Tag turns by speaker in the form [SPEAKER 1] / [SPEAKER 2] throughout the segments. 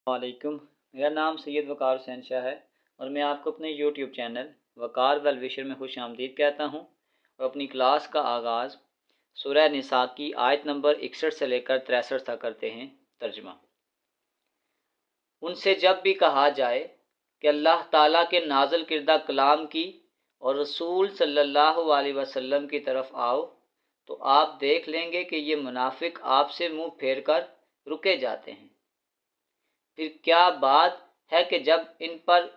[SPEAKER 1] वालेकुम। मेरा नाम सैयद वकार हुसैन शाह है और मैं आपको अपने यूट्यूब चैनल वकार वेल विशर में खुश आमदीद कहता हूँ और अपनी क्लास का आगाज़ सूरह निसा की आयत नंबर 61 से लेकर 63 तक करते हैं। तर्जुमा। उनसे जब भी कहा जाए कि अल्लाह ताला के नाज़िल किरदा कलाम की और रसूल सल्लल्लाहु अलैहि वसल्लम की तरफ आओ तो आप देख लेंगे कि ये मुनाफिक आपसे मुंह फेर कर रुके जाते हैं। फिर क्या बात है कि जब इन पर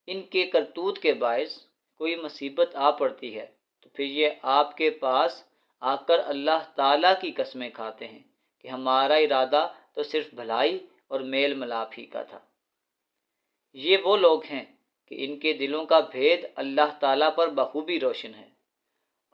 [SPEAKER 1] इनके करतूत के बायस कोई मुसीबत आ पड़ती है तो फिर ये आपके पास आकर अल्लाह ताला की कस्में खाते हैं कि हमारा इरादा तो सिर्फ भलाई और मेल मिलाप ही का था। ये वो लोग हैं कि इनके दिलों का भेद अल्लाह ताला पर बखूबी रोशन है।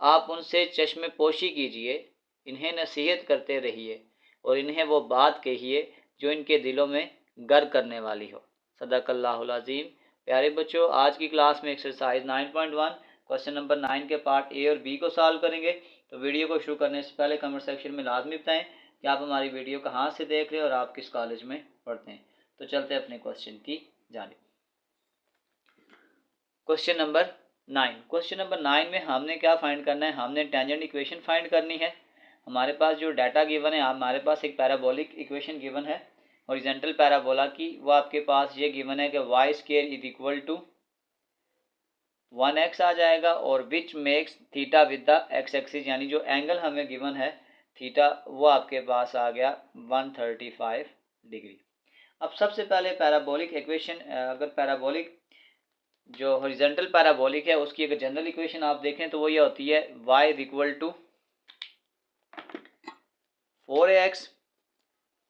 [SPEAKER 1] आप उनसे चश्मे पोशी कीजिए, इन्हें नसीहत करते रहिए और इन्हें वो बात कहिए जो इनके दिलों में गर करने वाली हो। सदक़ल्लाहुल अज़ीम। प्यारे बच्चों, आज की क्लास में एक्सरसाइज 9.1 क्वेश्चन नंबर 9 के पार्ट ए और बी को सॉल्व करेंगे। तो वीडियो को शुरू करने से पहले कमेंट सेक्शन में लाजमी बताएं कि आप हमारी वीडियो कहाँ से देख रहे हैं और आप किस कॉलेज में पढ़ते हैं। तो चलते हैं अपने क्वेश्चन की जानिब। क्वेश्चन नंबर 9 में हमने क्या फाइंड करना है? हमने टेंजेंट इक्वेशन फाइंड करनी है। हमारे पास जो डाटा गिवन है, हमारे पास एक पैराबोलिक इक्वेशन गिवन है हॉरिजॉन्टल पैराबोला की। वो आपके पास ये गिवन है कि y square is equal to 1x आ जाएगा और which makes theta with the x axis, यानी जो एंगल हमें गिवन है थीटा वो आपके पास आ गया 135 डिग्री। अब सबसे पहले पैराबोलिक इक्वेशन, अगर पैराबोलिक जो हॉरिजॉन्टल पैराबोलिक है उसकी अगर जनरल इक्वेशन आप देखें तो वो ये होती है y is equal to 4ax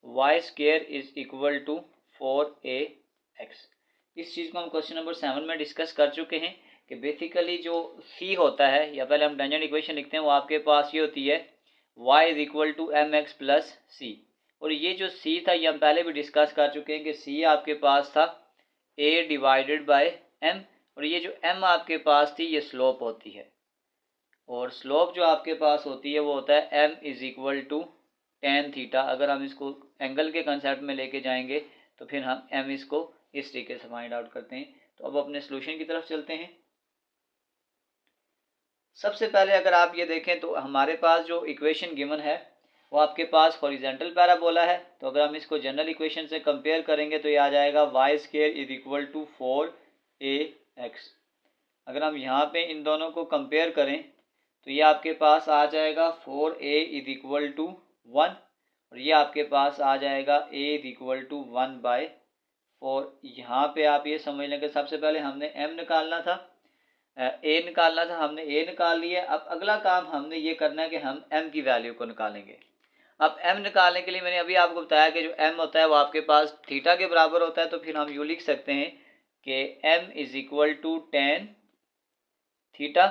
[SPEAKER 1] y square is equal to 4ax। इस चीज़ को हम क्वेश्चन नंबर 7 में डिस्कस कर चुके हैं कि बेसिकली जो c होता है, या पहले हम टेंजेंट इक्वेशन लिखते हैं, वो आपके पास ये होती है y is equal to M X plus C. और ये जो c था ये हम पहले भी डिस्कस कर चुके हैं कि c आपके पास था a डिवाइडेड बाय m, और ये जो m आपके पास थी ये स्लोप होती है, और स्लोप जो आपके पास होती है वो होता है m is equal to tan theta. अगर हम इसको एंगल के कंसेप्ट में लेके जाएंगे तो फिर हम m इसको इस तरीके से फाइंड आउट करते हैं। तो अब अपने सोल्यूशन की तरफ चलते हैं। सबसे पहले अगर आप ये देखें तो हमारे पास जो इक्वेशन गिवन है वो आपके पास हॉरिजॉन्टल पैराबोला है। तो अगर हम इसको जनरल इक्वेशन से कंपेयर करेंगे तो ये आ जाएगा y square is equal to 4ax। अगर हम यहाँ पे इन दोनों को कंपेयर करें तो ये आपके पास आ जाएगा 4a इज इक्वल टू 1 और ये आपके पास आ जाएगा a इज इक्वल टू 1/4। यहाँ पे आप ये समझ लें कि सबसे पहले हमने m निकालना था, a निकालना था, हमने a निकाल लिया। अब अगला काम हमने ये करना है कि हम m की वैल्यू को निकालेंगे। अब m निकालने के लिए मैंने अभी आपको बताया कि जो m होता है वो आपके पास थीटा के बराबर होता है। तो फिर हम यूँ लिख सकते हैं कि m is equal to tan theta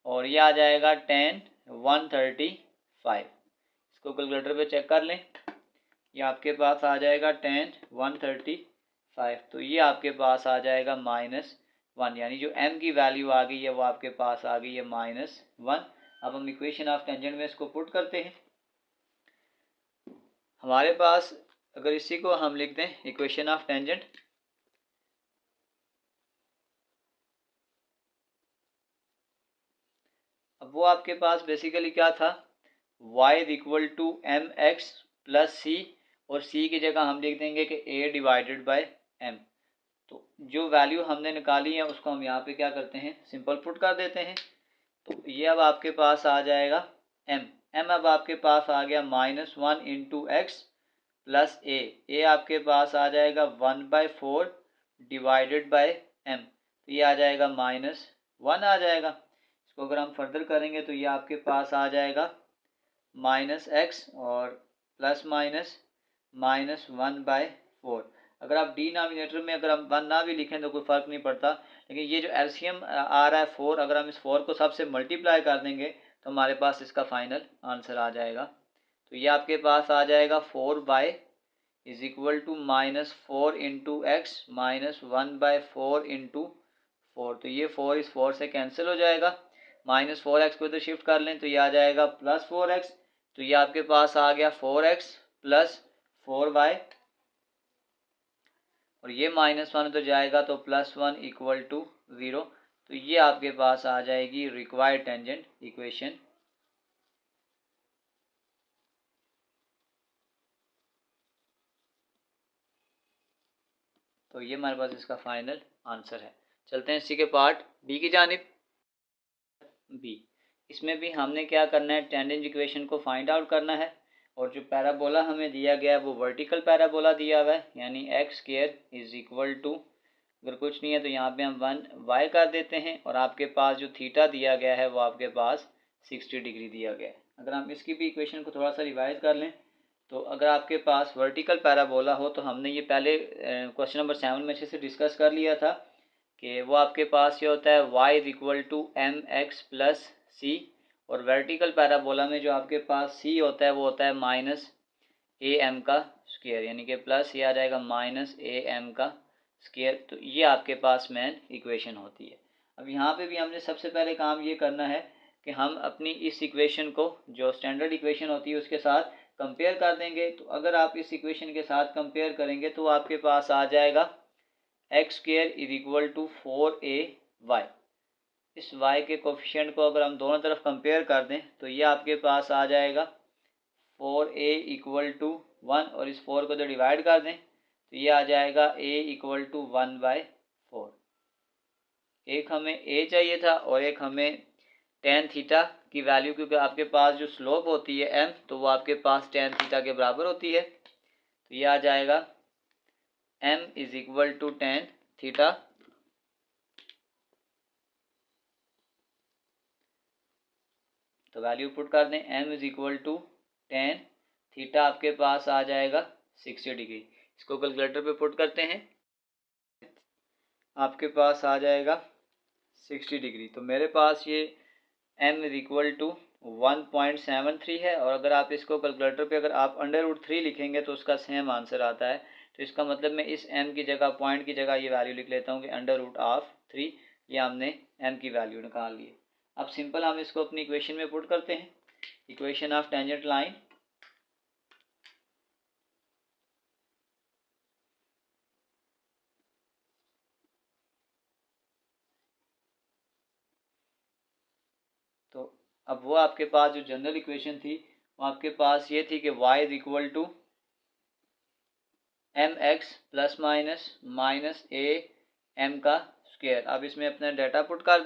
[SPEAKER 1] और ये आ जाएगा 135। इसको कैलकुलेटर पे चेक कर लें, ये आपके पास आ जाएगा 135। तो ये आपके पास आ जाएगा -1, यानी जो m की वैल्यू आ गई है वो आपके पास आ गई है -1। अब हम इक्वेशन ऑफ टेंजेंट में इसको पुट करते हैं। हमारे पास अगर इसी को हम लिख दें इक्वेशन ऑफ टेंजेंट, अब वो आपके पास बेसिकली क्या था, y is equal to M X plus C, और c की जगह हम लिख देंगे कि a डिवाइडेड बाय m। तो जो वैल्यू हमने निकाली है उसको हम यहाँ पे क्या करते हैं, सिंपल पुट कर देते हैं। तो ये अब आपके पास आ जाएगा m अब आपके पास आ गया -1 इंटू एक्स प्लस a आपके पास आ जाएगा 1/4 डिवाइडेड बाय m। तो ये आ जाएगा -1 आ जाएगा। इसको अगर हम फर्दर करेंगे तो ये आपके पास आ जाएगा -x और प्लस -1/4। अगर आप डिनोमिनेटर में अगर हम 1 ना भी लिखें तो कोई फ़र्क नहीं पड़ता, लेकिन ये जो एलसीएम आ रहा है 4, अगर हम इस 4 को सबसे मल्टीप्लाई कर देंगे तो हमारे पास इसका फाइनल आंसर आ जाएगा। तो ये आपके पास आ जाएगा 4y is equal to -4 into x -1/4 into 4। तो ये 4 इस 4 से कैंसिल हो जाएगा, -4x को इधर शिफ्ट कर लें तो ये आ जाएगा +4x। तो ये आपके पास आ गया 4x प्लस 4y और ये -1 उधर जाएगा तो +1 इक्वल टू 0। तो ये आपके पास आ जाएगी रिक्वायर्ड टेंजेंट इक्वेशन। तो ये हमारे पास इसका फाइनल आंसर है। चलते हैं इसी के पार्ट बी की जानिब। बी, इसमें भी हमने क्या करना है, टेंजेंट इक्वेशन को फाइंड आउट करना है। और जो पैराबोला हमें दिया गया है वो वर्टिकल पैराबोला दिया हुआ है, यानी x² इज इक्वल टू, अगर कुछ नहीं है तो यहाँ पे हम 1y कर देते हैं, और आपके पास जो थीटा दिया गया है वो आपके पास 60 डिग्री दिया गया है। अगर हम इसकी भी इक्वेशन को थोड़ा सा रिवाइज कर लें, तो अगर आपके पास वर्टिकल पैराबोला हो, तो हमने ये पहले क्वेश्चन नंबर 7 में अच्छे से डिस्कस कर लिया था कि वो आपके पास ये होता है y is equal to mx plus C, और वर्टिकल पैराबोला में जो आपके पास c होता है वो होता है -am का स्क्वायर, यानी कि प्लस ये आ जाएगा -am का स्क्वायर। तो ये आपके पास मेन इक्वेशन होती है। अब यहाँ पे भी हमने सबसे पहले काम ये करना है कि हम अपनी इस इक्वेशन को जो स्टैंडर्ड इक्वेशन होती है उसके साथ कंपेयर कर देंगे। तो अगर आप इस इक्वेशन के साथ कंपेयर करेंगे तो आपके पास आ जाएगा x² is equal to 4ay। इस y के कोफिशिएंट को अगर हम दोनों तरफ कंपेयर कर दें तो ये आपके पास आ जाएगा 4a इक्वल टू 1, और इस 4 को जो डिवाइड कर दें तो ये आ जाएगा a इक्वल टू 1/4। एक हमें a चाहिए था और एक हमें tan थीटा की वैल्यू, क्योंकि आपके पास जो स्लोप होती है m, तो वो आपके पास tan थीटा के बराबर होती है। तो ये आ जाएगा m is equal to tan theta. तो वैल्यू पुट कर दें, m is equal to tan theta आपके पास आ जाएगा 60 डिग्री। इसको कैलकुलेटर पे पुट करते हैं, आपके पास आ जाएगा 60 डिग्री। तो मेरे पास ये m इज इक्वल टू 1.73 है, और अगर आप इसको कैलकुलेटर पे अगर आप √3 लिखेंगे तो उसका सेम आंसर आता है। तो इसका मतलब मैं इस m की जगह, पॉइंट की जगह ये वैल्यू लिख लेता हूँ कि √3, ये हमने m की वैल्यू निकाल ली है। अब सिंपल हम इसको अपनी इक्वेशन में पुट करते हैं, इक्वेशन ऑफ टेंजेंट लाइन। तो अब वो आपके पास जो जनरल इक्वेशन थी वो आपके पास ये थी कि y is equal to mx plus minus a m का स्क्वायर। अब इसमें अपना डाटा पुट कर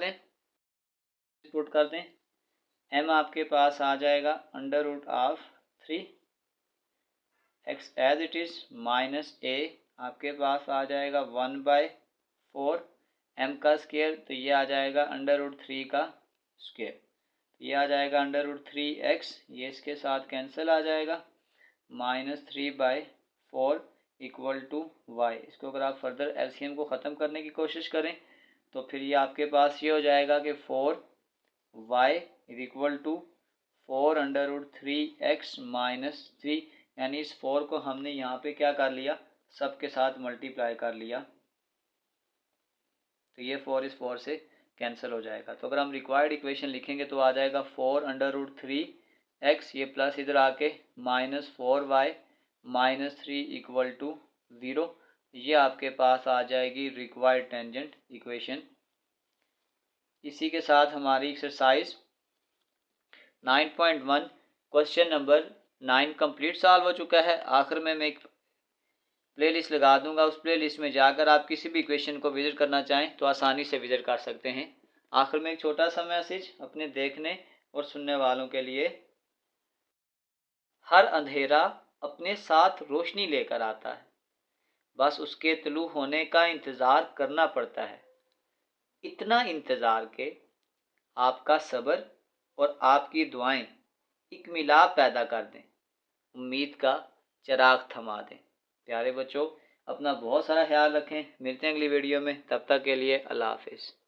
[SPEAKER 1] दें, m आपके पास आ जाएगा √3 x as it is, minus a आपके पास आ जाएगा 1/4 m का स्क्वायर। तो ये आ जाएगा √3 का स्क्वायर। ये आ जाएगा √3x, ये इसके साथ कैंसिल आ जाएगा, -3/4 इक्वल टू y। इसको अगर आप फर्दर एलसीएम को ख़त्म करने की कोशिश करें तो फिर ये आपके पास ये हो जाएगा कि 4y is equal to 4√3x minus 3, यानी इस 4 को हमने यहाँ पे क्या कर लिया, सब के साथ मल्टीप्लाई कर लिया। तो ये 4 इस 4 से कैंसिल हो जाएगा। तो अगर हम रिक्वायर्ड इक्वेशन लिखेंगे तो आ जाएगा 4√3x, ये प्लस इधर आके -4y माइनस 3 इक्वल टू 0। ये आपके पास आ जाएगी रिक्वायर्ड टेंजेंट इक्वेशन। इसी के साथ हमारी exercise 9.1 question number 9 complete solve हो चुका है। आखिर में मैं एक प्लेलिस्ट लगा दूंगा, उस प्लेलिस्ट में जाकर आप किसी भी क्वेश्चन को विजिट करना चाहें तो आसानी से विजिट कर सकते हैं। आखिर में एक छोटा सा मैसेज अपने देखने और सुनने वालों के लिए, हर अंधेरा अपने साथ रोशनी लेकर आता है, बस उसके तुलू होने का इंतज़ार करना पड़ता है। इतना इंतज़ार के आपका सब्र और आपकी दुआएं एक मिलाप पैदा कर दें, उम्मीद का चिराग थमा दें। प्यारे बच्चों, अपना बहुत सारा ख्याल रखें। मिलते हैं अगली वीडियो में, तब तक के लिए अल्लाह हाफिज़।